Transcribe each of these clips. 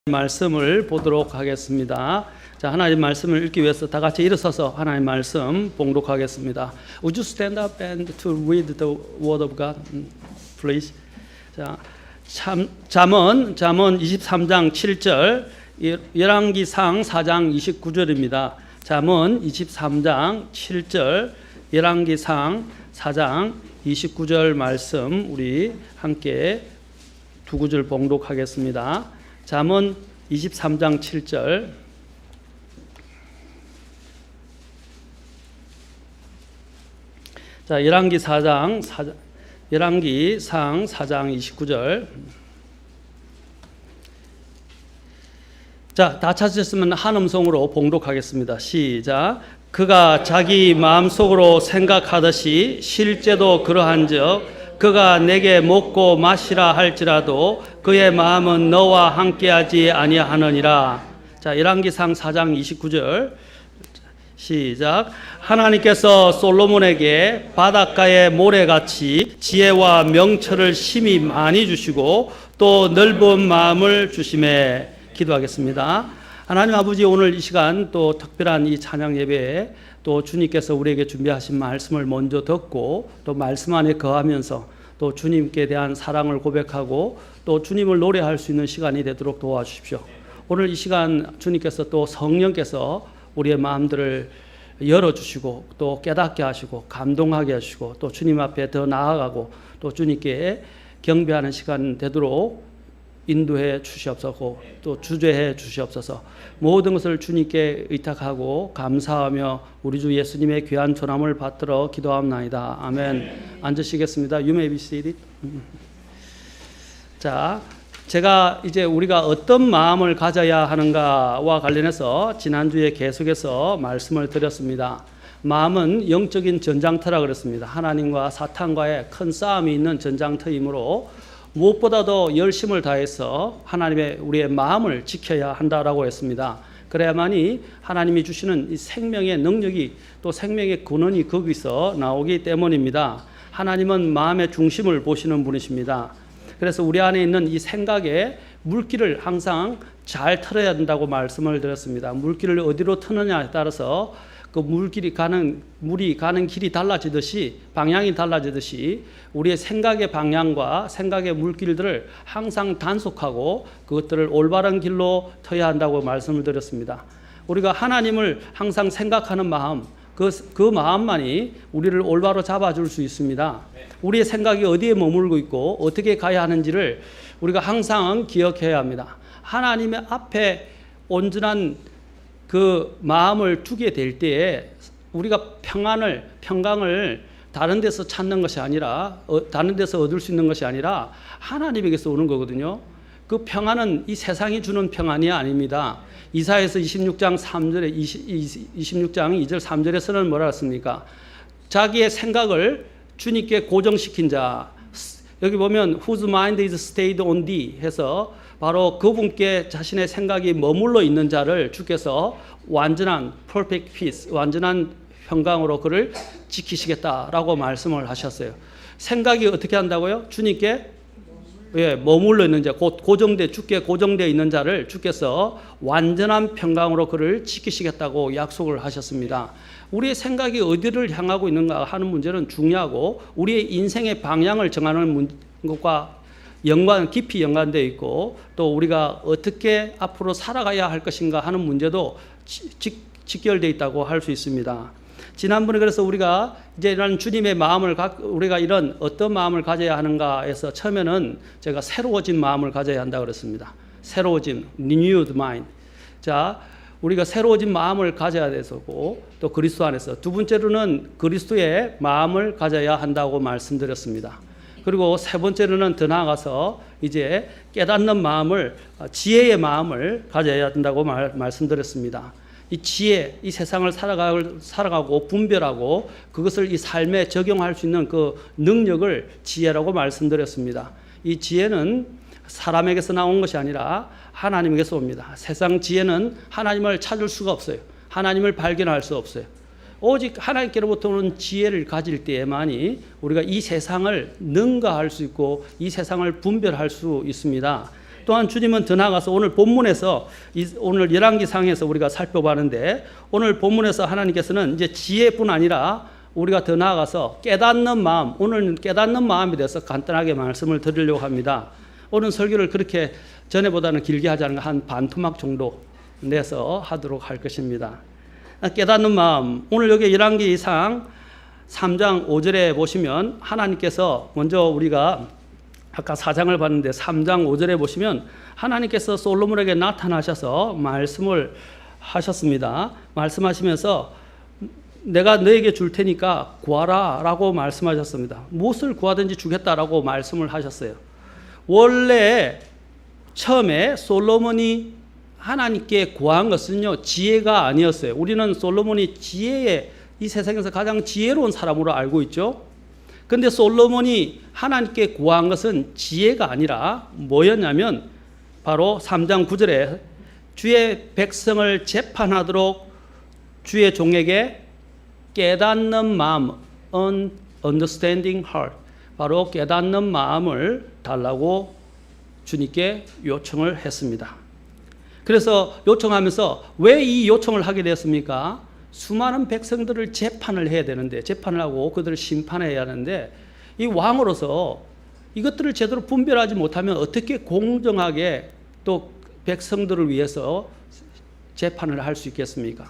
말씀을 보도록 하겠습니다. 자, 하나님 말씀을 읽기 위해서 다 같이 일어서서 하나님 말씀 봉독하겠습니다. Would you stand up and to read the word of God, please? 자, 잠언 23장 7절, 열왕기상 4장 29절입니다. 잠언 23장 7절, 열왕기상 4장 29절 말씀 우리 함께 두 구절 봉독하겠습니다. 잠언 23장 7절. 자, 열왕기상 4장 29절. 자, 다 찾으셨으면 한 음성으로 봉독하겠습니다. 시작. 그가 자기 마음속으로 생각하듯이 실제도 그러한즉 그가 내게 먹고 마시라 할지라도 그의 마음은 너와 함께하지 아니하느니라. 자, 열왕기상 4장 29절 시작. 하나님께서 솔로몬에게 바닷가의 모래같이 지혜와 명철을 심히 많이 주시고 또 넓은 마음을 주심에. 기도하겠습니다. 하나님 아버지, 오늘 이 시간 또 특별한 이 찬양 예배에 또 주님께서 우리에게 준비하신 말씀을 먼저 듣고 또 말씀 안에 거하면서 또 주님께 대한 사랑을 고백하고 또 주님을 노래할 수 있는 시간이 되도록 도와주십시오. 오늘 이 시간 주님께서 또 성령께서 우리의 마음들을 열어주시고 또 깨닫게 하시고 감동하게 하시고 또 주님 앞에 더 나아가고 또 주님께 경배하는 시간 되도록 인도해 주시옵소서. 또 주재해 주시옵소서. 모든 것을 주님께 의탁하고 감사하며 우리 주 예수님의 귀한 전함을 받들어 기도합나이다. 아멘. 앉으시겠습니다. You may be seated. 자, 제가 이제 우리가 어떤 마음을 가져야 하는가와 관련해서 지난주에 계속해서 말씀을 드렸습니다. 마음은 영적인 전장터라 그랬습니다. 하나님과 사탄과의 큰 싸움이 있는 전장터이므로 무엇보다도 열심을 다해서 하나님의 우리의 마음을 지켜야 한다라고 했습니다. 그래야만이 하나님이 주시는 이 생명의 능력이 또 생명의 근원이 거기서 나오기 때문입니다. 하나님은 마음의 중심을 보시는 분이십니다. 그래서 우리 안에 있는 이 생각의 물길을 항상 잘 틀어야 된다고 말씀을 드렸습니다. 물길을 어디로 트느냐에 따라서 그 물이 가는 길이 달라지듯이, 방향이 달라지듯이 우리의 생각의 방향과 생각의 물길들을 항상 단속하고 그것들을 올바른 길로 터야 한다고 말씀을 드렸습니다. 우리가 하나님을 항상 생각하는 마음, 그 마음만이 우리를 올바로 잡아줄 수 있습니다. 우리의 생각이 어디에 머물고 있고 어떻게 가야 하는지를 우리가 항상 기억해야 합니다. 하나님의 앞에 온전한 그 마음을 두게 될 때에 우리가 평강을 다른 데서 찾는 것이 아니라, 다른 데서 얻을 수 있는 것이 아니라 하나님에게서 오는 거거든요. 그 평안은 이 세상이 주는 평안이 아닙니다. 이사야서 26장 2절 3절에서는 뭐라 했습니까? 자기의 생각을 주님께 고정시킨 자, 여기 보면 whose mind is stayed on thee 해서 바로 그분께 자신의 생각이 머물러 있는 자를 주께서 완전한 perfect peace, 완전한 평강으로 그를 지키시겠다라고 말씀을 하셨어요. 생각이 어떻게 한다고요? 주님께 머물러 있는 자, 주께 고정되어 있는 자를 주께서 완전한 평강으로 그를 지키시겠다고 약속을 하셨습니다. 우리의 생각이 어디를 향하고 있는가 하는 문제는 중요하고 우리의 인생의 방향을 정하는 것과 깊이 연관되어 있고 또 우리가 어떻게 앞으로 살아가야 할 것인가 하는 문제도 직결되어 있다고 할 수 있습니다. 지난번에 그래서 우리가 이제 이런 주님의 마음을 우리가 이런 어떤 마음을 가져야 하는가에서 처음에는 제가 새로워진 마음을 가져야 한다고 그랬습니다. 새로워진 renewed mind. 자, 우리가 새로워진 마음을 가져야 되고 또 그리스도 안에서 두 번째로는 그리스도의 마음을 가져야 한다고 말씀드렸습니다. 그리고 세 번째로는 더 나아가서 이제 깨닫는 마음을, 지혜의 마음을 가져야 된다고 말씀드렸습니다. 이 지혜, 이 세상을 살아가고 분별하고 그것을 이 삶에 적용할 수 있는 그 능력을 지혜라고 말씀드렸습니다. 이 지혜는 사람에게서 나온 것이 아니라 하나님에게서 옵니다. 세상 지혜는 하나님을 찾을 수가 없어요. 하나님을 발견할 수 없어요. 오직 하나님께로부터 오는 지혜를 가질 때에만이 우리가 이 세상을 능가할 수 있고 이 세상을 분별할 수 있습니다. 또한 주님은 더 나아가서 오늘 본문에서 오늘 열왕기상에서 우리가 살펴봤는데 오늘 본문에서 하나님께서는 이제 지혜뿐 아니라 우리가 더 나아가서 깨닫는 마음, 오늘은 깨닫는 마음에 대해서 간단하게 말씀을 드리려고 합니다. 오늘 설교를 그렇게 전에보다는 길게 하지 않은 한 반 토막 정도 내서 하도록 할 것입니다. 깨닫는 마음, 오늘 여기 열왕기상 3장 5절에 보시면 하나님께서 먼저 우리가 아까 4장을 봤는데 3장 5절에 보시면 하나님께서 솔로몬에게 나타나셔서 말씀을 하셨습니다. 말씀하시면서 내가 너에게 줄 테니까 구하라 라고 말씀하셨습니다. 무엇을 구하든지 주겠다라고 말씀을 하셨어요. 원래 처음에 솔로몬이 하나님께 구한 것은요, 지혜가 아니었어요. 우리는 솔로몬이 지혜의 이 세상에서 가장 지혜로운 사람으로 알고 있죠. 근데 솔로몬이 하나님께 구한 것은 지혜가 아니라 뭐였냐면 바로 3장 9절에 주의 백성을 재판하도록 주의 종에게 깨닫는 마음, understanding heart, 바로 깨닫는 마음을 달라고 주님께 요청을 했습니다. 그래서 요청하면서 왜 이 요청을 하게 되었습니까? 수많은 백성들을 재판을 해야 되는데, 재판을 하고 그들을 심판해야 하는데, 이 왕으로서 이것들을 제대로 분별하지 못하면 어떻게 공정하게 또 백성들을 위해서 재판을 할 수 있겠습니까?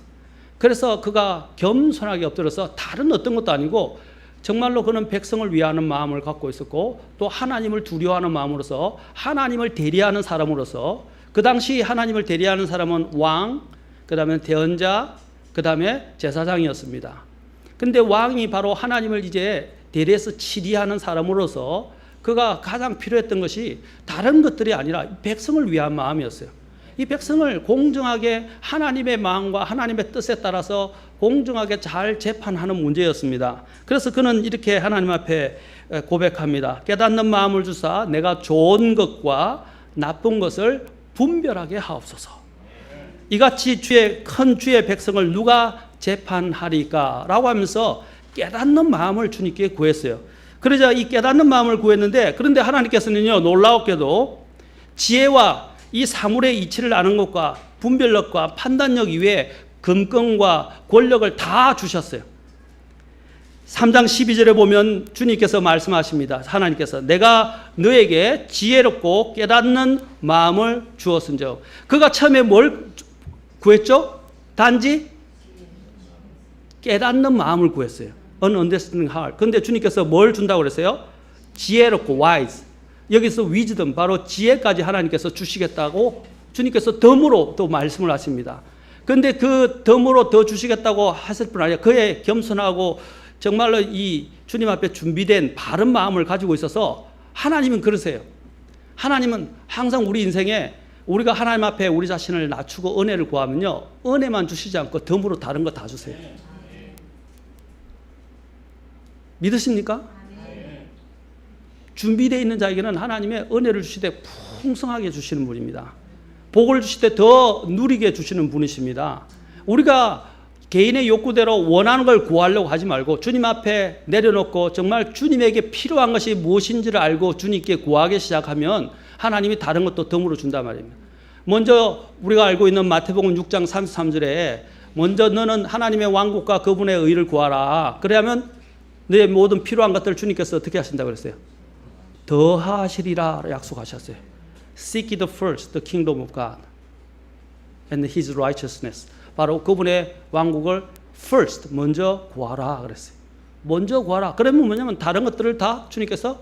그래서 그가 겸손하게 엎드려서 다른 어떤 것도 아니고 정말로 그는 백성을 위하는 마음을 갖고 있었고 또 하나님을 두려워하는 마음으로서 하나님을 대리하는 사람으로서, 그 당시 하나님을 대리하는 사람은 왕, 그 다음에 대언자, 그 다음에 제사장이었습니다. 근데 왕이 바로 하나님을 이제 대리해서 치리하는 사람으로서 그가 가장 필요했던 것이 다른 것들이 아니라 백성을 위한 마음이었어요. 이 백성을 공정하게 하나님의 마음과 하나님의 뜻에 따라서 공정하게 잘 재판하는 문제였습니다. 그래서 그는 이렇게 하나님 앞에 고백합니다. 깨닫는 마음을 주사 내가 좋은 것과 나쁜 것을 분별하게 하옵소서. 이같이 큰 주의 백성을 누가 재판하리까? 라고 하면서 깨닫는 마음을 주님께 구했어요. 그러자 이 깨닫는 마음을 구했는데, 그런데 하나님께서는요, 놀라웠게도 지혜와 이 사물의 이치를 아는 것과 분별력과 판단력 이외에 금권과 권력을 다 주셨어요. 3장 12절에 보면 주님께서 말씀하십니다. 하나님께서 내가 너에게 지혜롭고 깨닫는 마음을 주었은즉. 그가 처음에 뭘 구했죠? 단지 깨닫는 마음을 구했어요. An understanding heart. 그런데 주님께서 뭘 준다고 그랬어요? 지혜롭고 wise. 여기서 wisdom, 바로 지혜까지 하나님께서 주시겠다고 주님께서 덤으로 또 말씀을 하십니다. 그런데 그 덤으로 더 주시겠다고 하실 뿐 아니라 그의 겸손하고 정말로 이 주님 앞에 준비된 바른 마음을 가지고 있어서 하나님은 그러세요. 하나님은 항상 우리 인생에 우리가 하나님 앞에 우리 자신을 낮추고 은혜를 구하면요, 은혜만 주시지 않고 덤으로 다른 거 다 주세요. 믿으십니까? 준비되어 있는 자에게는 하나님의 은혜를 주실 때 풍성하게 주시는 분입니다. 복을 주실 때 더 누리게 주시는 분이십니다. 우리가 개인의 욕구대로 원하는 걸 구하려고 하지 말고 주님 앞에 내려놓고 정말 주님에게 필요한 것이 무엇인지를 알고 주님께 구하기 시작하면 하나님이 다른 것도 덤으로 준단 말입니다. 먼저 우리가 알고 있는 마태복음 6장 33절에 먼저 너는 하나님의 왕국과 그분의 의를 구하라. 그래야면 너의 모든 필요한 것들을 주님께서 어떻게 하신다고 그랬어요? 더하시리라 약속하셨어요. Seek the first the kingdom of God and His righteousness. 바로 그분의 왕국을 first 먼저 구하라 그랬어요. 먼저 구하라. 그러면 뭐냐면 다른 것들을 다 주님께서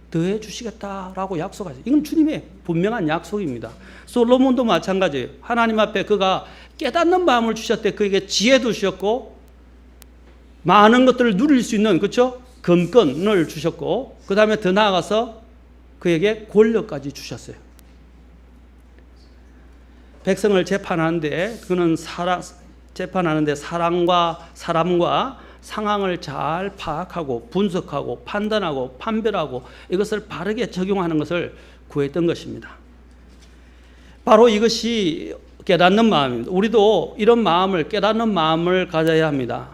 더해 주시겠다라고 약속하세요. 이건 주님의 분명한 약속입니다. 솔로몬도 마찬가지예요. 하나님 앞에 그가 깨닫는 마음을 주셨대. 그에게 지혜도 주셨고 많은 것들을 누릴 수 있는, 그렇죠? 금권을 주셨고 그 다음에 더 나아가서 그에게 권력까지 주셨어요. 백성을 재판하는데 그는 재판하는데 사람과 상황을 잘 파악하고 분석하고 판단하고 판별하고 이것을 바르게 적용하는 것을 구했던 것입니다. 바로 이것이 깨닫는 마음입니다. 우리도 이런 마음을, 깨닫는 마음을 가져야 합니다.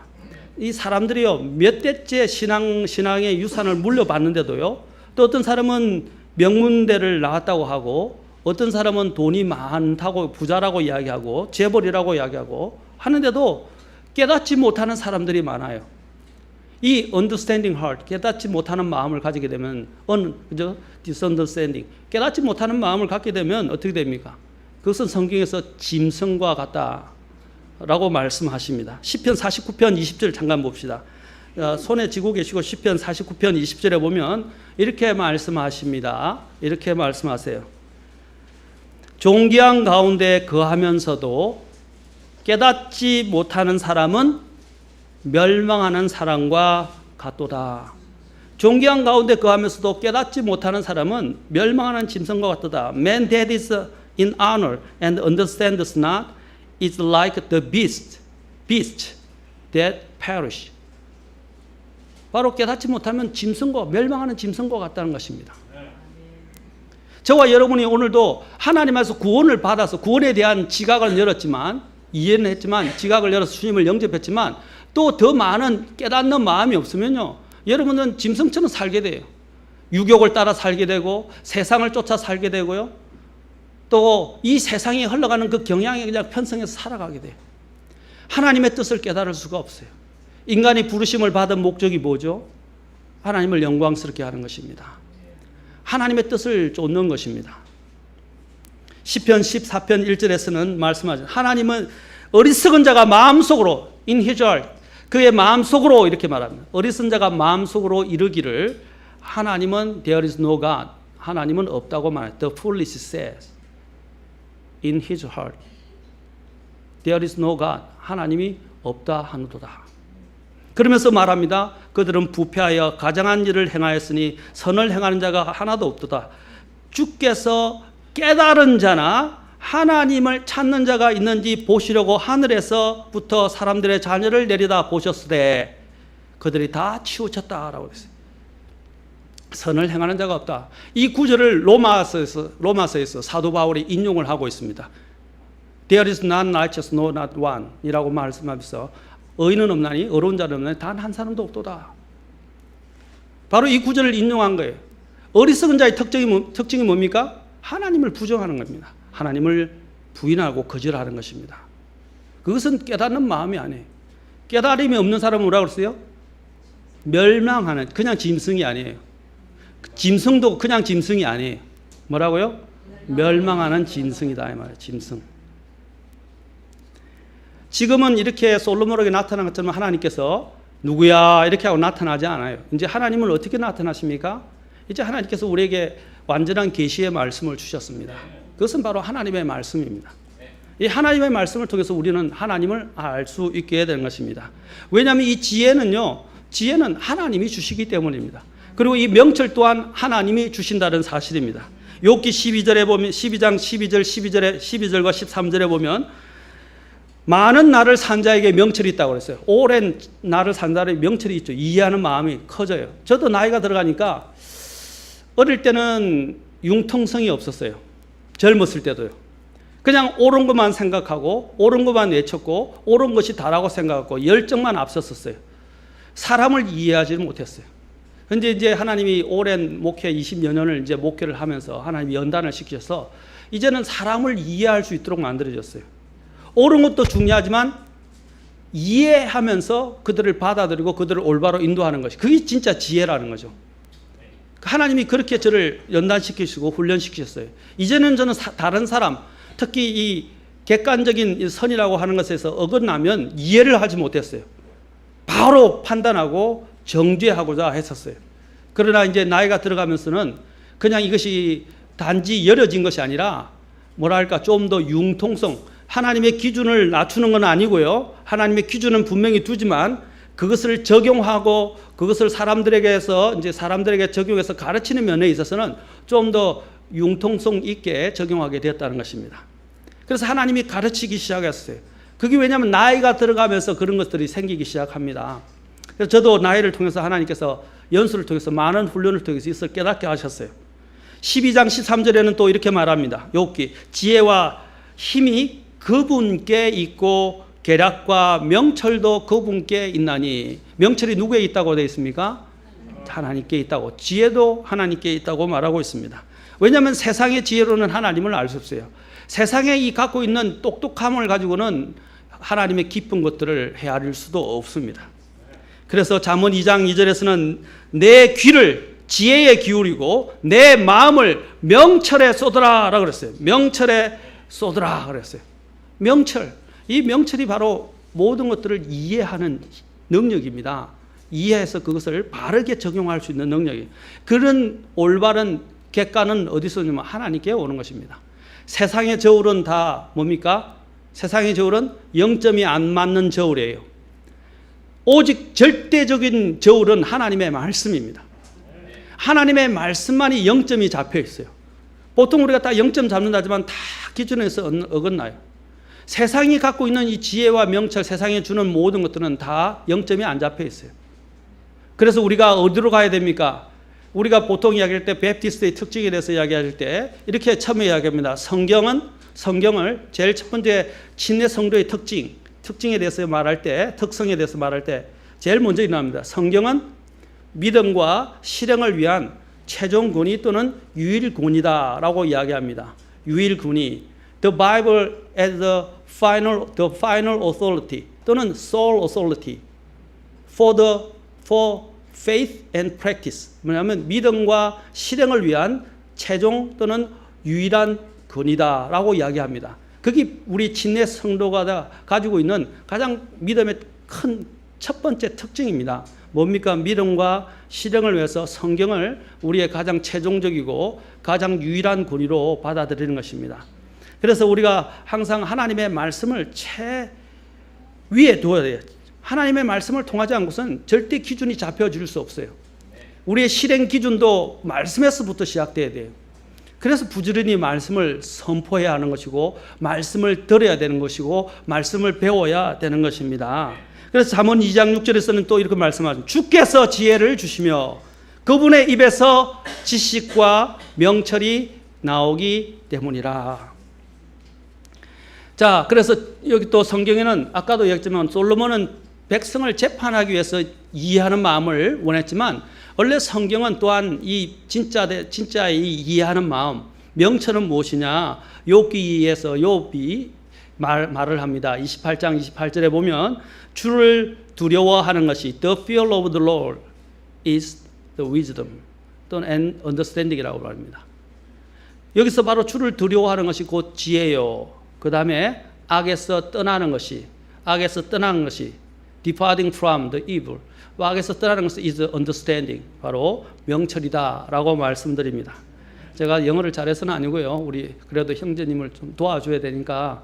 이 사람들이요, 몇 대째 신앙의 유산을 물려받는데도요, 또 어떤 사람은 명문대를 나왔다고 하고, 어떤 사람은 돈이 많다고 부자라고 이야기하고 재벌이라고 이야기하고 하는데도 깨닫지 못하는 사람들이 많아요. 이 understanding heart, 깨닫지 못하는 마음을 가지게 되면, disunderstanding, 깨닫지 못하는 마음을 갖게 되면 어떻게 됩니까? 그것은 성경에서 짐승과 같다라고 말씀하십니다. 시편 49편 20절 잠깐 봅시다. 손에 쥐고 계시고 시편 49편 20절에 보면 이렇게 말씀하십니다. 이렇게 말씀하세요. 존귀한 가운데 거하면서도 깨닫지 못하는 사람은 멸망하는 사람과 같도다. 존귀한 가운데 거하면서도 깨닫지 못하는 사람은 멸망하는 짐승과 같도다. Man that is in honor and understands not is like the beast that perish. 바로 깨닫지 못하면 멸망하는 짐승과 같다는 것입니다. 저와 여러분이 오늘도 하나님에서 구원을 받아서 구원에 대한 지각을 열었지만, 이해는 했지만, 지각을 열어서 주님을 영접했지만 또 더 많은 깨닫는 마음이 없으면요, 여러분은 짐승처럼 살게 돼요. 유욕을 따라 살게 되고 세상을 쫓아 살게 되고요, 또 이 세상에 흘러가는 그 경향에 그냥 편성해서 살아가게 돼요. 하나님의 뜻을 깨달을 수가 없어요. 인간이 부르심을 받은 목적이 뭐죠? 하나님을 영광스럽게 하는 것입니다. 하나님의 뜻을 쫓는 것입니다. 시편 14편 1절에서는 말씀하죠. 하나님은 어리석은 자가 마음속으로 in his heart, 그의 마음속으로 이렇게 말합니다. 어리석은 자가 마음속으로 이르기를 하나님은 there is no God, 하나님은 없다고 말해요. The foolish says in his heart there is no God, 하나님이 없다 하노도다. 그러면서 말합니다. 그들은 부패하여 가장한 일을 행하였으니 선을 행하는 자가 하나도 없도다. 주께서 깨달은 자나 하나님을 찾는 자가 있는지 보시려고 하늘에서부터 사람들의 자녀를 내리다 보셨으되 그들이 다 치우쳤다라고 했어요. 선을 행하는 자가 없다. 이 구절을 로마서에서 사도 바울이 인용을 하고 있습니다. There is none righteous, no not one 이라고 말씀하면서 의인은 없나니 의로운 자는 없나니 단 한 사람도 없도다. 바로 이 구절을 인용한 거예요. 어리석은 자의 특징이 뭡니까? 하나님을 부정하는 겁니다. 하나님을 부인하고 거절하는 것입니다. 그것은 깨닫는 마음이 아니에요. 깨달음이 없는 사람은 뭐라고 그랬어요? 멸망하는, 그냥 짐승이 아니에요. 짐승도 그냥 짐승이 아니에요. 뭐라고요? 멸망하는 짐승이다 이 말이에요. 짐승. 지금은 이렇게 솔로몬에게 나타난 것처럼 하나님께서 누구야 이렇게 하고 나타나지 않아요. 이제 하나님을 어떻게 나타나십니까? 이제 하나님께서 우리에게 완전한 계시의 말씀을 주셨습니다. 그것은 바로 하나님의 말씀입니다. 이 하나님의 말씀을 통해서 우리는 하나님을 알 수 있게 되는 것입니다. 왜냐하면 이 지혜는 하나님이 주시기 때문입니다. 그리고 이 명철 또한 하나님이 주신다는 사실입니다. 욥기 12절에 보면 12장 12절과 13절에 보면 많은 날을 산 자에게 명철이 있다고 그랬어요. 오랜 날을 산 자에게 명철이 있죠. 이해하는 마음이 커져요. 저도 나이가 들어가니까 어릴 때는 융통성이 없었어요. 젊었을 때도요. 그냥 옳은 것만 생각하고 옳은 것만 외쳤고 옳은 것이 다라고 생각하고 열정만 앞섰었어요. 사람을 이해하지 못했어요. 근데 이제 하나님이 오랜 목회 20여 년을 이제 목회를 하면서 하나님이 연단을 시키셔서 이제는 사람을 이해할 수 있도록 만들어졌어요. 옳은 것도 중요하지만 이해하면서 그들을 받아들이고 그들을 올바로 인도하는 것이, 그게 진짜 지혜라는 거죠. 하나님이 그렇게 저를 연단시키시고 훈련시키셨어요. 이제는 저는 다른 사람, 특히 이 객관적인 선이라고 하는 것에서 어긋나면 이해를 하지 못했어요. 바로 판단하고 정죄하고자 했었어요. 그러나 이제 나이가 들어가면서는 그냥 이것이 단지 여려진 것이 아니라 뭐랄까 좀 더 융통성, 하나님의 기준을 낮추는 건 아니고요. 하나님의 기준은 분명히 두지만 그것을 적용하고 그것을 사람들에게 적용해서 가르치는 면에 있어서는 좀 더 융통성 있게 적용하게 되었다는 것입니다. 그래서 하나님이 가르치기 시작했어요. 그게 왜냐하면 나이가 들어가면서 그런 것들이 생기기 시작합니다. 그래서 저도 나이를 통해서 하나님께서 연수를 통해서 많은 훈련을 통해서 있어 깨닫게 하셨어요. 12장 13절에는 또 이렇게 말합니다. 욥기 지혜와 힘이 그분께 있고 계략과 명철도 그분께 있나니. 명철이 누구에 있다고 되어 있습니까? 하나님께 있다고. 지혜도 하나님께 있다고 말하고 있습니다. 왜냐하면 세상의 지혜로는 하나님을 알 수 없어요. 세상에 이 갖고 있는 똑똑함을 가지고는 하나님의 깊은 것들을 헤아릴 수도 없습니다. 그래서 잠언 2장 2절에서는 내 귀를 지혜에 기울이고 내 마음을 명철에 쏟으라 그랬어요. 명철에 쏟으라 그랬어요. 명철. 이 명철이 바로 모든 것들을 이해하는 능력입니다. 이해해서 그것을 바르게 적용할 수 있는 능력이에요. 그런 올바른 객관은 어디서 오냐면 하나님께 오는 것입니다. 세상의 저울은 다 뭡니까? 세상의 저울은 0점이 안 맞는 저울이에요. 오직 절대적인 저울은 하나님의 말씀입니다. 하나님의 말씀만이 0점이 잡혀 있어요. 보통 우리가 다 0점 잡는다지만 다 기준에서 어긋나요. 세상이 갖고 있는 이 지혜와 명철, 세상에 주는 모든 것들은 다 0점이 안 잡혀 있어요. 그래서 우리가 어디로 가야 됩니까? 우리가 보통 이야기할 때 베프티스트의 특징에 대해서 이야기할 때 이렇게 처음에 이야기합니다. 성경을 제일 첫 번째 침례 성도의 특징에 대해서 말할 때, 특성에 대해서 말할 때 제일 먼저 일어납니다. 성경은 믿음과 실행을 위한 최종 권위 또는 유일 권위다라고 이야기합니다. 유일 권위. The Bible as the final authority 또는 sole authority for faith and practice. 뭐냐면 믿음과 실행을 위한 최종 또는 유일한 권위다라고 이야기합니다. 그게 우리 침례 성도가 가지고 있는 가장 믿음의 큰 첫 번째 특징입니다. 뭡니까? 믿음과 실행을 위해서 성경을 우리의 가장 최종적이고 가장 유일한 권위로 받아들이는 것입니다. 그래서 우리가 항상 하나님의 말씀을 최위에 두어야 돼요. 하나님의 말씀을 통하지 않은 것은 절대 기준이 잡혀질 수 없어요. 우리의 실행 기준도 말씀에서부터 시작돼야 돼요. 그래서 부지런히 말씀을 선포해야 하는 것이고 말씀을 들어야 되는 것이고 말씀을 배워야 되는 것입니다. 그래서 잠언 2장 6절에서는 또 이렇게 말씀하십니다. 주께서 지혜를 주시며 그분의 입에서 지식과 명철이 나오기 때문이라. 자, 그래서 여기 또 성경에는 아까도 얘기했지만 솔로몬은 백성을 재판하기 위해서 이해하는 마음을 원했지만 원래 성경은 또한 이 진짜의 이해하는 마음, 명철은 무엇이냐? 욥기에서 욥이 말을 합니다. 28장 28절에 보면 주를 두려워하는 것이 the fear of the Lord is the wisdom 또는 and understanding이라고 말합니다. 여기서 바로 주를 두려워하는 것이 곧 지혜요. 그 다음에 악에서 떠나는 것이 departing from the evil. 악에서 떠나는 것은 is understanding. 바로 명철이다라고 말씀드립니다. 제가 영어를 잘해서는 아니고요. 우리 그래도 형제님을 좀 도와줘야 되니까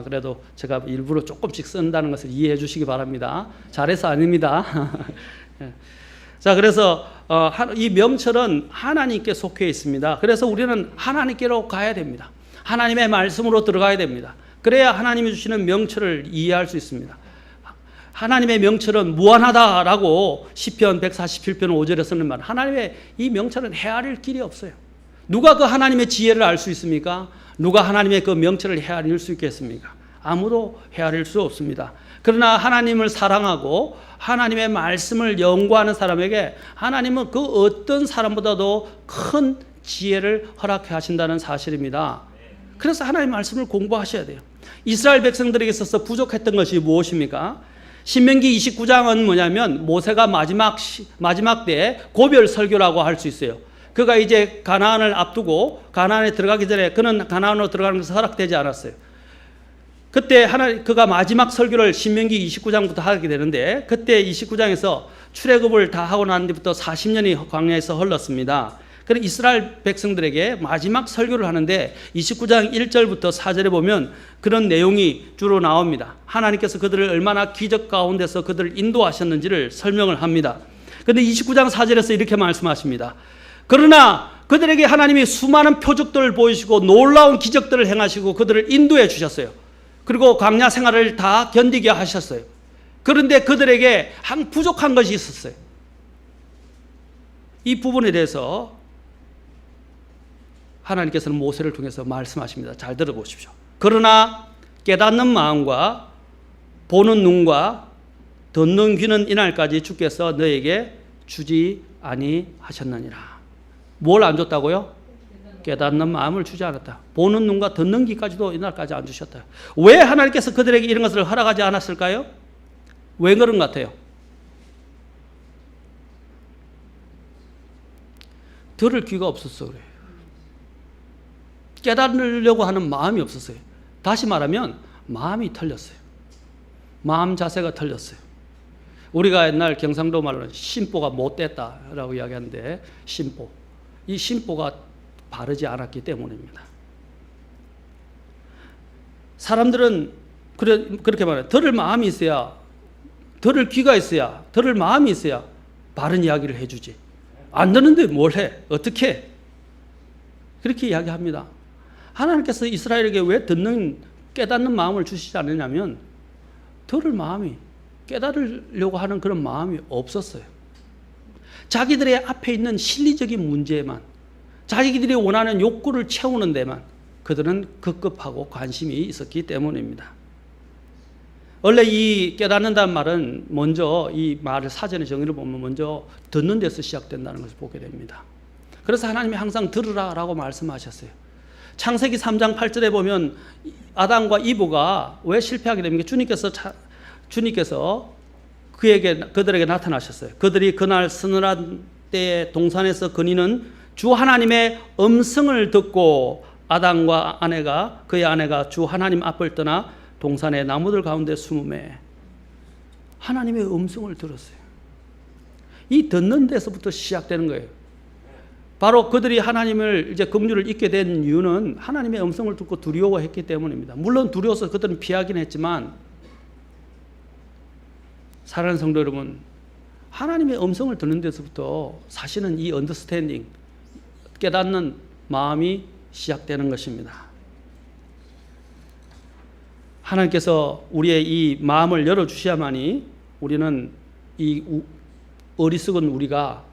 그래도 제가 일부러 조금씩 쓴다는 것을 이해해 주시기 바랍니다. 잘해서 아닙니다. 자, 그래서 이 명철은 하나님께 속해 있습니다. 그래서 우리는 하나님께로 가야 됩니다. 하나님의 말씀으로 들어가야 됩니다. 그래야 하나님이 주시는 명철을 이해할 수 있습니다. 하나님의 명철은 무한하다라고 시편 147편 5절에서는 말. 하나님의 이 명철은 헤아릴 길이 없어요. 누가 그 하나님의 지혜를 알 수 있습니까? 누가 하나님의 그 명철을 헤아릴 수 있겠습니까? 아무도 헤아릴 수 없습니다. 그러나 하나님을 사랑하고 하나님의 말씀을 연구하는 사람에게 하나님은 그 어떤 사람보다도 큰 지혜를 허락해 하신다는 사실입니다. 그래서 하나님의 말씀을 공부하셔야 돼요. 이스라엘 백성들에게 있어서 부족했던 것이 무엇입니까? 신명기 29장은 뭐냐면 모세가 마지막 때에 고별 설교라고 할 수 있어요. 그가 이제 가나안을 앞두고 가나안에 들어가기 전에 그는 가나안으로 들어가는 것은 허락되지 않았어요. 그때 그가 마지막 설교를 신명기 29장부터 하게 되는데 그때 29장에서 출애굽을 다 하고 난 뒤부터 40년이 광야에서 흘렀습니다. 그래서 이스라엘 백성들에게 마지막 설교를 하는데 29장 1절부터 4절에 보면 그런 내용이 주로 나옵니다. 하나님께서 그들을 얼마나 기적 가운데서 그들을 인도하셨는지를 설명을 합니다. 그런데 29장 4절에서 이렇게 말씀하십니다. 그러나 그들에게 하나님이 수많은 표적들을 보이시고 놀라운 기적들을 행하시고 그들을 인도해 주셨어요. 그리고 광야 생활을 다 견디게 하셨어요. 그런데 그들에게 한 부족한 것이 있었어요. 이 부분에 대해서 하나님께서는 모세를 통해서 말씀하십니다. 잘 들어보십시오. 그러나 깨닫는 마음과 보는 눈과 듣는 귀는 이날까지 주께서 너에게 주지 아니하셨느니라. 뭘 안 줬다고요? 깨닫는 마음을 주지 않았다. 보는 눈과 듣는 귀까지도 이날까지 안 주셨다. 왜 하나님께서 그들에게 이런 것을 허락하지 않았을까요? 왜 그런 것 같아요? 들을 귀가 없었어 그래요. 깨달으려고 하는 마음이 없었어요. 다시 말하면 마음이 털렸어요. 마음 자세가 털렸어요. 우리가 옛날 경상도 말로는 심보가 못됐다라고 이야기하는데 심보. 이 심보가 바르지 않았기 때문입니다. 사람들은 그렇게 말해요. 들을 마음이 있어야, 들을 귀가 있어야, 들을 마음이 있어야 바른 이야기를 해주지. 안 듣는데 뭘 해? 어떻게 해? 그렇게 이야기합니다. 하나님께서 이스라엘에게 왜 깨닫는 마음을 주시지 않느냐면 들을 마음이, 깨달으려고 하는 그런 마음이 없었어요. 자기들의 앞에 있는 실리적인 문제에만, 자기들이 원하는 욕구를 채우는 데만 그들은 급급하고 관심이 있었기 때문입니다. 원래 이 깨닫는다는 말은 먼저 이 말을 사전의 정의를 보면 먼저 듣는 데서 시작된다는 것을 보게 됩니다. 그래서 하나님이 항상 들으라라고 말씀하셨어요. 창세기 3장 8절에 보면 아담과 이브가 왜 실패하게 됩니까? 주님께서 그들에게 나타나셨어요. 그들이 그날 서늘한 때에 동산에서 거니는 주 하나님의 음성을 듣고 아담과 그의 아내가 주 하나님 앞을 떠나 동산의 나무들 가운데 숨음에 하나님의 음성을 들었어요. 이 듣는 데서부터 시작되는 거예요. 바로 그들이 하나님을 이제 긍휼을 잊게 된 이유는 하나님의 음성을 듣고 두려워했기 때문입니다. 물론 두려워서 그들은 피하긴 했지만, 사랑하는 성도 여러분, 하나님의 음성을 듣는 데서부터 사실은 이 언더스탠딩, 깨닫는 마음이 시작되는 것입니다. 하나님께서 우리의 이 마음을 열어주셔야만이 우리는 이 어리석은 우리가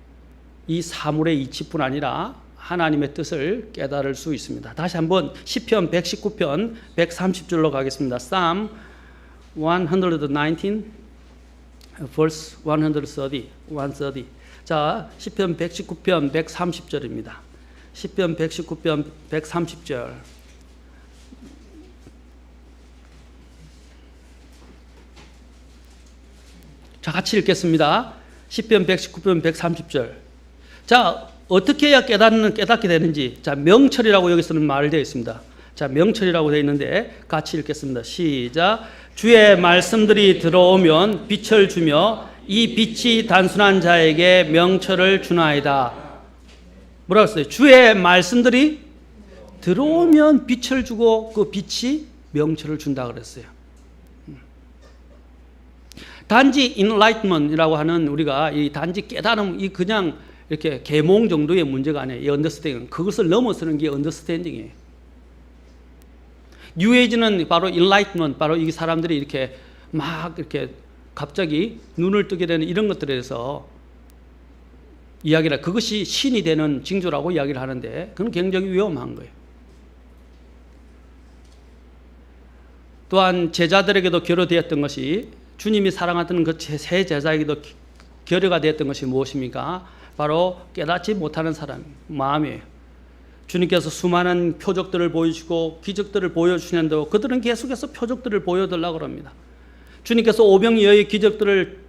이 사물의 이치뿐 아니라 하나님의 뜻을 깨달을 수 있습니다. 다시 한번 시편 119편 130절로 가겠습니다. Psalm 119 verse 130. 자, 시편 119편 130절입니다. 시편 119편 130절. 자, 같이 읽겠습니다. 시편 119편 130절. 자, 어떻게 해야 깨닫게 되는지. 자, 명철이라고 여기서는 말되어 있습니다. 자, 명철이라고 되어 있는데 같이 읽겠습니다. 시작. 주의 말씀들이 들어오면 빛을 주며 이 빛이 단순한 자에게 명철을 주나이다. 뭐라고 했어요? 주의 말씀들이 들어오면 빛을 주고 그 빛이 명철을 준다 그랬어요. 단지 enlightenment이라고 하는 우리가 이 단지 깨달음, 이 그냥 이렇게 계몽 정도의 문제가 아니에요. 이 언더스탠딩. 그것을 넘어서는 게 언더스탠딩이에요. 뉴에이지는 바로 enlightenment, 바로 이 사람들이 이렇게 막 이렇게 갑자기 눈을 뜨게 되는 이런 것들에 대해서 이야기를, 그것이 신이 되는 징조라고 이야기를 하는데 그건 굉장히 위험한 거예요. 또한 제자들에게도 결여되었던 것이, 주님이 사랑하던 그 세 제자에게도 결여가 되었던 것이 무엇입니까? 바로 깨닫지 못하는 사람, 마음이에요. 주님께서 수많은 표적들을 보여주시고 기적들을 보여주시는데도 그들은 계속해서 표적들을 보여달라고 합니다. 주님께서 오병이어의 기적들을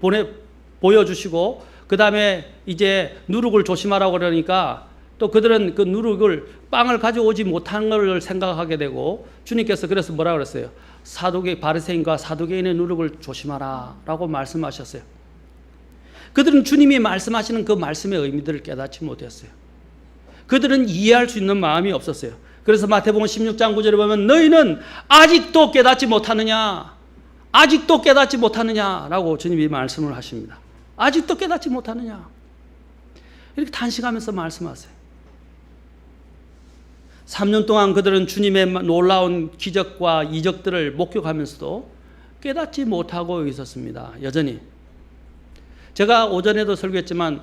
보여주시고 그 다음에 이제 누룩을 조심하라고 그러니까 또 그들은 그 누룩을, 빵을 가져오지 못한 걸 생각하게 되고, 주님께서 그래서 뭐라고 그랬어요? 바리새인과 사두개인의 누룩을 조심하라 라고 말씀하셨어요. 그들은 주님이 말씀하시는 그 말씀의 의미들을 깨닫지 못했어요. 그들은 이해할 수 있는 마음이 없었어요. 그래서 마태복음 16장 9절에 보면 너희는 아직도 깨닫지 못하느냐, 아직도 깨닫지 못하느냐라고 주님이 말씀을 하십니다. 아직도 깨닫지 못하느냐, 이렇게 단식하면서 말씀하세요. 3년 동안 그들은 주님의 놀라운 기적과 이적들을 목격하면서도 깨닫지 못하고 있었습니다. 여전히. 제가 오전에도 설교했지만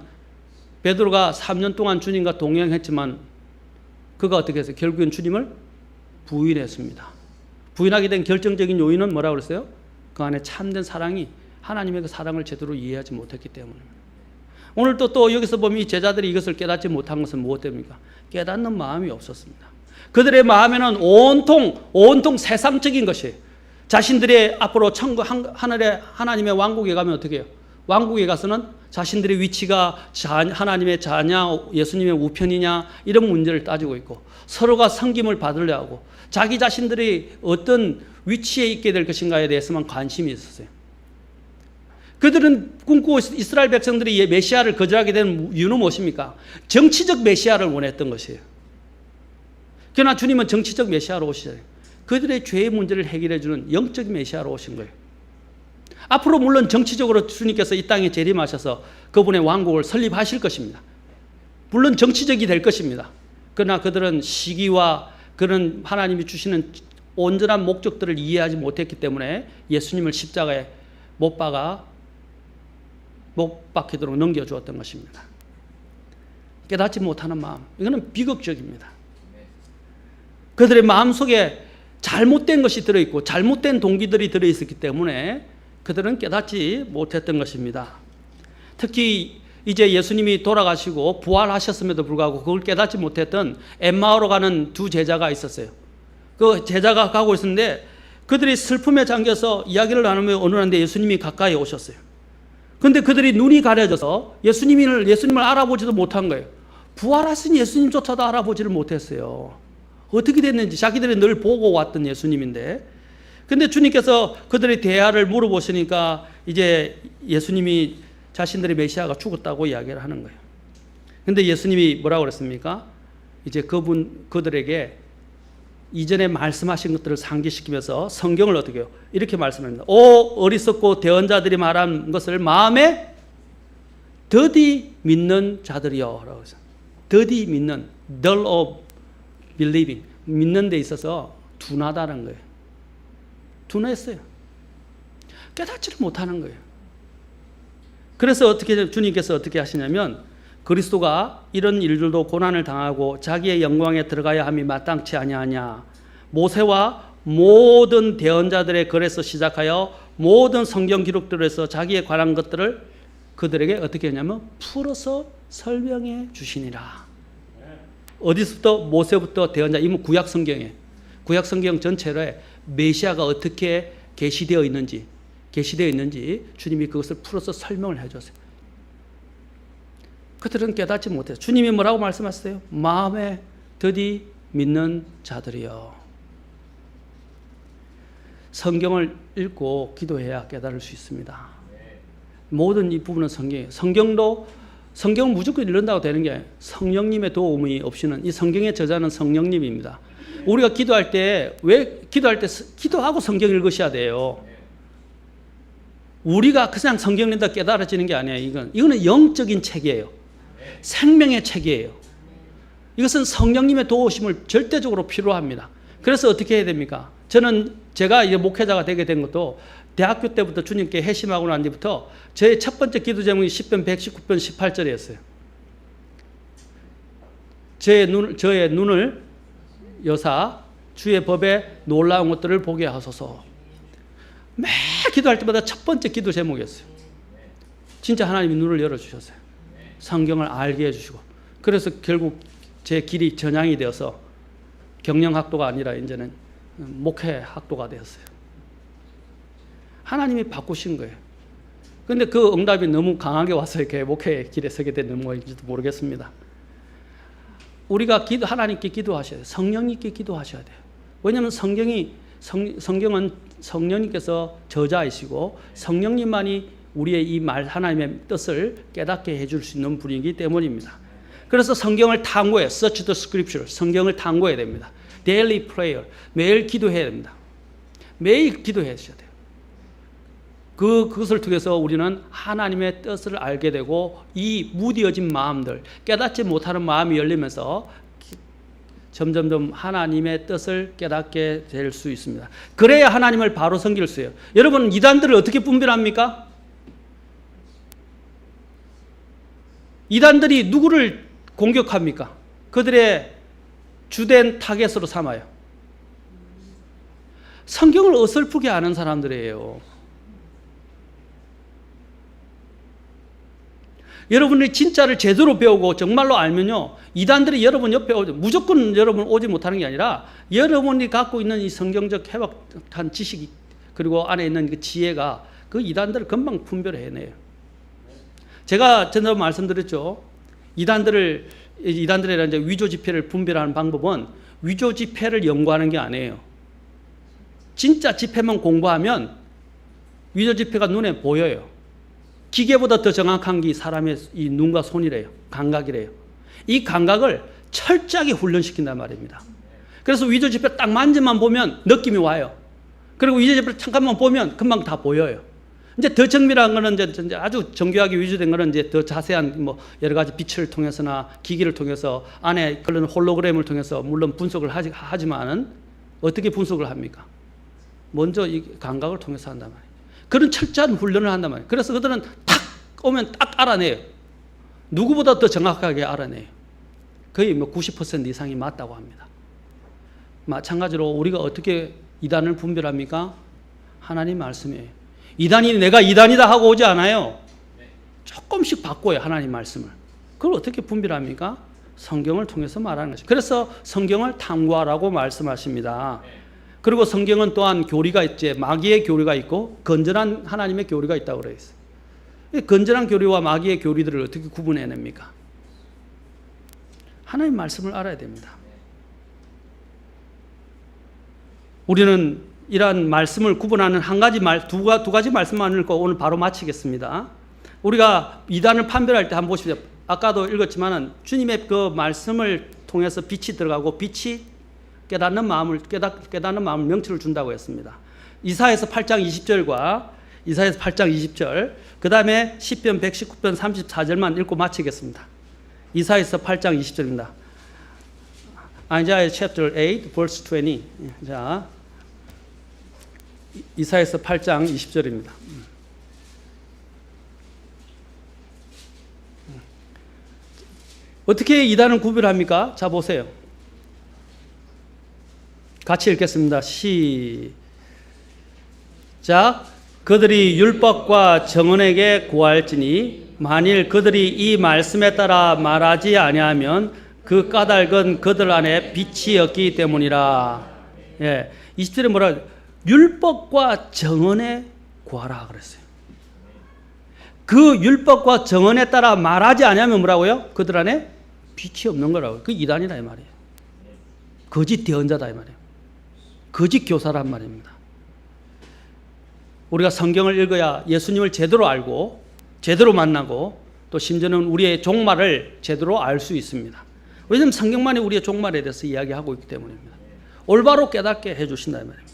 베드로가 3년 동안 주님과 동행했지만 그가 어떻게 했어요? 결국엔 주님을 부인했습니다. 부인하게 된 결정적인 요인은 뭐라고 그랬어요? 그 안에 참된 사랑이 하나님의 그 사랑을 제대로 이해하지 못했기 때문입니다. 오늘 또 여기서 보면 이 제자들이 이것을 깨닫지 못한 것은 무엇 때문입니까? 깨닫는 마음이 없었습니다. 그들의 마음에는 온통 세상적인 것이, 자신들의 앞으로 천국 하늘의 하나님의 왕국에 가면 어떻게 해요? 왕국에 가서는 자신들의 위치가 하나님의 자냐 예수님의 우편이냐 이런 문제를 따지고 있고, 서로가 섬김을 받으려 하고 자기 자신들이 어떤 위치에 있게 될 것인가에 대해서만 관심이 있었어요. 그들은 꿈꾸고 이스라엘 백성들이 메시아를 거절하게 된 이유는 무엇입니까? 정치적 메시아를 원했던 것이에요. 그러나 주님은 정치적 메시아로 오시잖아요. 그들의 죄의 문제를 해결해 주는 영적 메시아로 오신 거예요. 앞으로 물론 정치적으로 주님께서 이 땅에 재림하셔서 그분의 왕국을 설립하실 것입니다. 물론 정치적이 될 것입니다. 그러나 그들은 시기와 그런 하나님이 주시는 온전한 목적들을 이해하지 못했기 때문에 예수님을 십자가에 못 박히도록 넘겨주었던 것입니다. 깨닫지 못하는 마음, 이거는 비극적입니다. 그들의 마음속에 잘못된 것이 들어있고 잘못된 동기들이 들어있었기 때문에 그들은 깨닫지 못했던 것입니다. 특히 이제 예수님이 돌아가시고 부활하셨음에도 불구하고 그걸 깨닫지 못했던 엠마오로 가는 두 제자가 있었어요. 그 제자가 가고 있었는데 그들이 슬픔에 잠겨서 이야기를 나누며 어느 날인데 예수님이 가까이 오셨어요. 그런데 그들이 눈이 가려져서 예수님을 알아보지도 못한 거예요. 부활하신 예수님조차도 알아보지를 못했어요. 어떻게 됐는지, 자기들이 늘 보고 왔던 예수님인데. 근데 주님께서 그들의 대화를 물어보시니까 이제 예수님이 자신들의 메시아가 죽었다고 이야기를 하는 거예요. 근데 예수님이 뭐라고 그랬습니까? 이제 그들에게 이전에 말씀하신 것들을 상기시키면서 성경을 어떻게 해요? 이렇게 말씀합니다. 오 어리석고 대언 자들이 말한 것을 마음에 더디 믿는 자들이여 라고 했어요. 더디 믿는, dull of believing, 믿는 데 있어서 둔하다는 거예요. 둔했어요. 깨닫지를 못하는 거예요. 그래서 주님께서 어떻게 하시냐면 그리스도가 이런 일들도 고난을 당하고 자기의 영광에 들어가야 함이 마땅치 아니하냐. 모세와 모든 대언자들의 글에서 시작하여 모든 성경 기록들에서 자기에 관한 것들을 그들에게 어떻게 했냐면 풀어서 설명해 주시니라. 어디서부터? 모세부터 대언자. 이건 구약 성경에, 구약 성경 전체로 메시아가 어떻게 계시되어 있는지 주님이 그것을 풀어서 설명을 해줬어요. 그들은 깨닫지 못해요. 주님이 뭐라고 말씀하셨어요? 마음에 더디 믿는 자들이요. 성경을 읽고 기도해야 깨달을 수 있습니다. 모든 이 부분은 성경이에요. 성경을 무조건 읽는다고 되는 게 아니에요. 성령님의 도움이 없이는, 이 성경의 저자는 성령님입니다. 우리가 기도할 때 기도하고 성경 읽으셔야 돼요. 우리가 그냥 성경 읽는다 깨달아지는 게 아니에요. 이거는 영적인 책이에요. 생명의 책이에요. 이것은 성령님의 도우심을 절대적으로 필요합니다. 그래서 어떻게 해야 됩니까? 제가 이제 목회자가 되게 된 것도 대학교 때부터 주님께 회심하고 난 뒤부터 저의 첫 번째 기도 제목이 10편 119편 18절이었어요. 저의 눈을 여사 주의 법에 놀라운 것들을 보게 하소서. 매 기도할 때마다 첫 번째 기도 제목이었어요. 진짜 하나님이 눈을 열어주셨어요. 성경을 알게 해주시고. 그래서 결국 제 길이 전향이 되어서 경영학도가 아니라 이제는 목회학도가 되었어요. 하나님이 바꾸신 거예요. 그런데 그 응답이 너무 강하게 와서 이렇게 목회의 길에 서게 되는 건지도 모르겠습니다. 우리가 하나님께 기도하셔야 돼요. 성령님께 기도하셔야 돼요. 왜냐하면 성경은 성령님께서 저자이시고 성령님만이 우리의 이 하나님의 뜻을 깨닫게 해줄 수 있는 분이기 때문입니다. 그래서 성경을 탐구해, search the scripture, 성경을 탐구해야 됩니다. daily prayer, 매일 기도해야 됩니다. 매일 기도해야 돼요. 그것을 통해서 우리는 하나님의 뜻을 알게 되고 이 무뎌진 마음들, 깨닫지 못하는 마음이 열리면서 점점점 하나님의 뜻을 깨닫게 될 수 있습니다. 그래야 하나님을 바로 섬길 수 있어요. 여러분, 이단들을 어떻게 분별합니까? 이단들이 누구를 공격합니까? 그들의 주된 타겟으로 삼아요. 성경을 어설프게 아는 사람들이에요. 여러분이 진짜를 제대로 배우고 정말로 알면요, 이단들이 여러분 옆에 오죠. 무조건 여러분 오지 못하는 게 아니라 여러분이 갖고 있는 이 성경적 해박한 지식 그리고 안에 있는 그 지혜가 그 이단들을 금방 분별해내요. 제가 전에 말씀드렸죠. 이단들이란 이제 위조 지폐를 분별하는 방법은 위조 지폐를 연구하는 게 아니에요. 진짜 지폐만 공부하면 위조 지폐가 눈에 보여요. 기계보다 더 정확한 게 사람의 이 눈과 손이래요. 감각이래요. 이 감각을 철저하게 훈련시킨단 말입니다. 그래서 위조 지폐 딱 만지만 보면 느낌이 와요. 그리고 위조 지폐를 잠깐만 보면 금방 다 보여요. 이제 더 정밀한 거는 이제 아주 정교하게 위조된 거는 이제 더 자세한 뭐 여러 가지 빛을 통해서나 기기를 통해서 안에 그런 홀로그램을 통해서 물론 분석을 하지만은 어떻게 분석을 합니까? 먼저 이 감각을 통해서 한단 말이에요. 그런 철저한 훈련을 한단 말이에요. 그래서 그들은 탁 오면 딱 알아내요. 누구보다 더 정확하게 알아내요. 거의 뭐 90% 이상이 맞다고 합니다. 마찬가지로 우리가 어떻게 이단을 분별합니까? 하나님 말씀이에요. 이단이 내가 이단이다 하고 오지 않아요. 조금씩 바꿔요, 하나님 말씀을. 그걸 어떻게 분별합니까? 성경을 통해서 말하는 것이죠. 그래서 성경을 탐구하라고 말씀하십니다. 그리고 성경은 또한 교리가 있지, 마귀의 교리가 있고 건전한 하나님의 교리가 있다고 그래 있어요. 이 건전한 교리와 마귀의 교리들을 어떻게 구분해냅니까? 하나님 말씀을 알아야 됩니다. 우리는 이러한 말씀을 구분하는 두 가지 말씀만 읽고 오늘 바로 마치겠습니다. 우리가 이단을 판별할 때 한번 보십시오. 아까도 읽었지만은 주님의 그 말씀을 통해서 빛이 들어가고 빛이 깨닫는 마음을 명철을 준다고 했습니다. 이사야서 8장 20절과 이사야서 8장 20절, 그 다음에 시편 119편 34절만 읽고 마치겠습니다. 이사야서 8장 20절입니다. Isaiah chapter 8 verse 20. 자, 이사야서 8장 20절입니다. 어떻게 이단을 구별합니까? 자, 보세요. 같이 읽겠습니다. 시작. 그들이 율법과 정언에게 구할지니 만일 그들이 이 말씀에 따라 말하지 아니하면 그 까닭은 그들 안에 빛이 없기 때문이라. 예, 20절에 뭐라 율법과 정언에 구하라 그랬어요. 그 율법과 정언에 따라 말하지 아니하면 뭐라고요? 그들 안에 빛이 없는 거라고요. 그 이단이라 이 말이에요. 거짓 대언자다 이 말이에요. 거짓 교사란 말입니다. 우리가 성경을 읽어야 예수님을 제대로 알고 제대로 만나고 또 심지어는 우리의 종말을 제대로 알 수 있습니다. 왜냐하면 성경만이 우리의 종말에 대해서 이야기하고 있기 때문입니다. 올바로 깨닫게 해주신다 이 말입니다.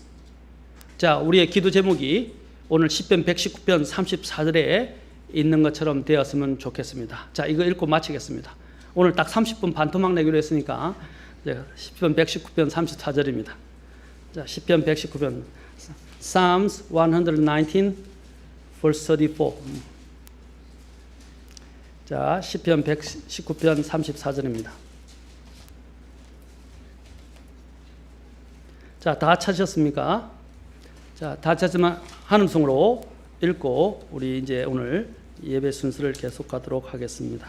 자, 우리의 기도 제목이 오늘 시편 119편 34절에 있는 것처럼 되었으면 좋겠습니다. 자, 이거 읽고 마치겠습니다. 오늘 딱 30분 반토막 내기로 했으니까 시편 119편 34절입니다. 자, 시편 119편 Psalms 119 verse 34. 자, 시편 119편 34절입니다. 자, 다 찾으셨습니까? 자, 다 찾으면 한음성으로 읽고 우리 이제 오늘 예배 순서를 계속 가도록 하겠습니다.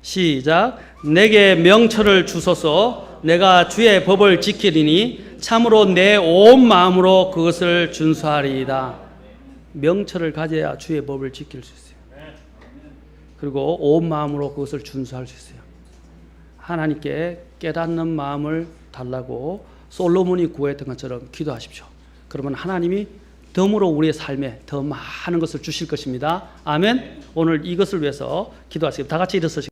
시작. 내게 명철을 주소서. 내가 주의 법을 지키리니 참으로 내 온 마음으로 그것을 준수하리이다. 명철을 가져야 주의 법을 지킬 수 있어요. 그리고 온 마음으로 그것을 준수할 수 있어요. 하나님께 깨닫는 마음을 달라고 솔로몬이 구했던 것처럼 기도하십시오. 그러면 하나님이 덤으로 우리의 삶에 더 많은 것을 주실 것입니다. 아멘. 오늘 이것을 위해서 기도하시겠습니다. 다 같이 일어서시겠습니다.